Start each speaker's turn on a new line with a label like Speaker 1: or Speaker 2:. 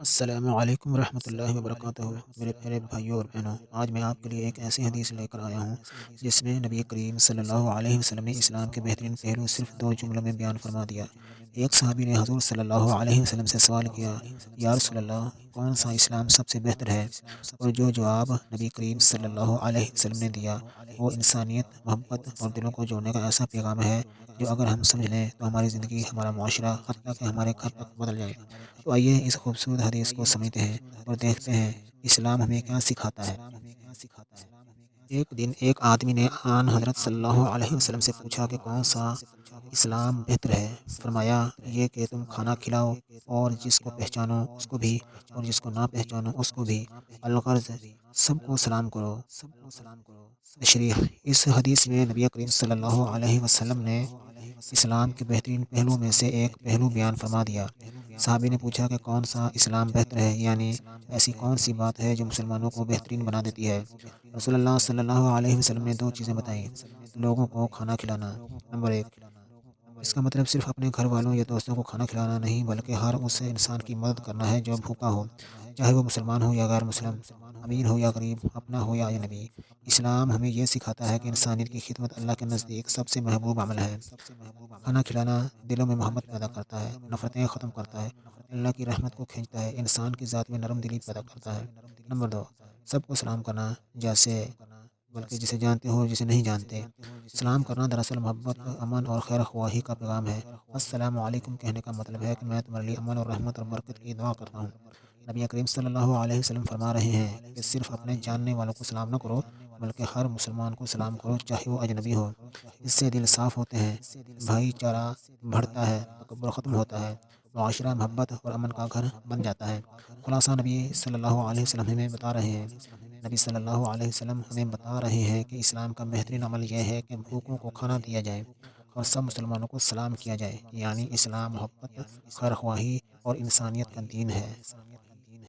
Speaker 1: السلام علیکم ورحمۃ اللہ وبرکاتہ۔ میرے پیارے بھائیوں اور بہنوں، آج میں آپ کے لیے ایک ایسی حدیث لے کر آیا ہوں جس میں نبی کریم صلی اللہ علیہ وسلم نے اسلام کے بہترین پہلو صرف دو جملوں میں بیان فرما دیا۔ ایک صحابی نے حضور صلی اللہ علیہ وسلم سے سوال کیا، یا رسول اللہ، کون سا اسلام سب سے بہتر ہے؟ اور جو جواب نبی کریم صلی اللہ علیہ وسلم نے دیا وہ انسانیت، محبت اور دلوں کو جوڑنے کا ایسا پیغام ہے جو اگر ہم سمجھ لیں تو ہماری زندگی، ہمارا معاشرہ، حتیٰ کہ ہمارے گھر تک بدل جائے۔ تو آئیے اس خوبصورت حدیث کو سمجھتے ہیں اور دیکھتے ہیں اسلام ہمیں کیا سکھاتا ہے۔ ایک دن ایک آدمی نے آن حضرت صلی اللہ علیہ وسلم سے پوچھا کہ کون سا اسلام بہتر ہے؟ فرمایا، یہ کہ تم کھانا کھلاؤ اور جس کو پہچانو اس کو بھی، اور جس کو نہ پہچانو اس کو بھی، الغرض سب کو سلام کرو۔ تشریح: اس حدیث میں نبی کریم صلی اللہ علیہ وسلم نے اسلام کے بہترین پہلوؤں میں سے ایک پہلو بیان فرما دیا۔ صحابی نے پوچھا کہ کون سا اسلام بہتر ہے، یعنی ایسی کون سی بات ہے جو مسلمانوں کو بہترین بنا دیتی ہے؟ رسول اللہ صلی اللہ علیہ وسلم نے دو چیزیں بتائیں۔ لوگوں کو کھانا کھلانا، نمبر ایک، اس کا مطلب صرف اپنے گھر والوں یا دوستوں کو کھانا کھلانا نہیں، بلکہ ہر اس انسان کی مدد کرنا ہے جو بھوکا ہو، چاہے وہ مسلمان ہو یا غیر مسلم، امیر ہو یا غریب، اپنا ہو یا اجنبی۔ اسلام ہمیں یہ سکھاتا ہے کہ انسانیت کی خدمت اللہ کے نزدیک سب سے محبوب عمل ہے۔ کھانا کھلانا دلوں میں محبت پیدا کرتا ہے، نفرتیں ختم کرتا ہے، اللہ کی رحمت کو کھینچتا ہے، انسان کی ذات میں نرم دلی پیدا کرتا ہے۔ نمبر دو، سب کو سلام کرنا، جیسے بلکہ جسے جانتے ہو جسے نہیں جانتے۔ سلام کرنا دراصل محبت، امن اور خیر خواہی کا پیغام ہے۔ السلام علیکم کہنے کا مطلب ہے کہ میں تمہارے لیے امن اور رحمت اور برکت کی دعا کرتا ہوں۔ نبی کریم صلی اللہ علیہ وسلم فرما رہے ہیں کہ صرف اپنے جاننے والوں کو سلام نہ کرو، بلکہ ہر مسلمان کو سلام کرو، چاہے وہ اجنبی ہو۔ اس سے دل صاف ہوتے ہیں، بھائی چارہ بڑھتا ہے، تکبر ختم ہوتا ہے، معاشرہ محبت اور امن کا گھر بن جاتا ہے۔ خلاصہ، نبی صلی اللہ علیہ وسلم ہمیں بتا رہے ہیں نبی صلی اللہ علیہ وسلم ہمیں بتا رہے ہیں کہ اسلام کا بہترین عمل یہ ہے کہ بھوکوں کو کھانا دیا جائے اور سب مسلمانوں کو سلام کیا جائے، یعنی اسلام محبت، خیر خواہی اور انسانیت کا دین ہے۔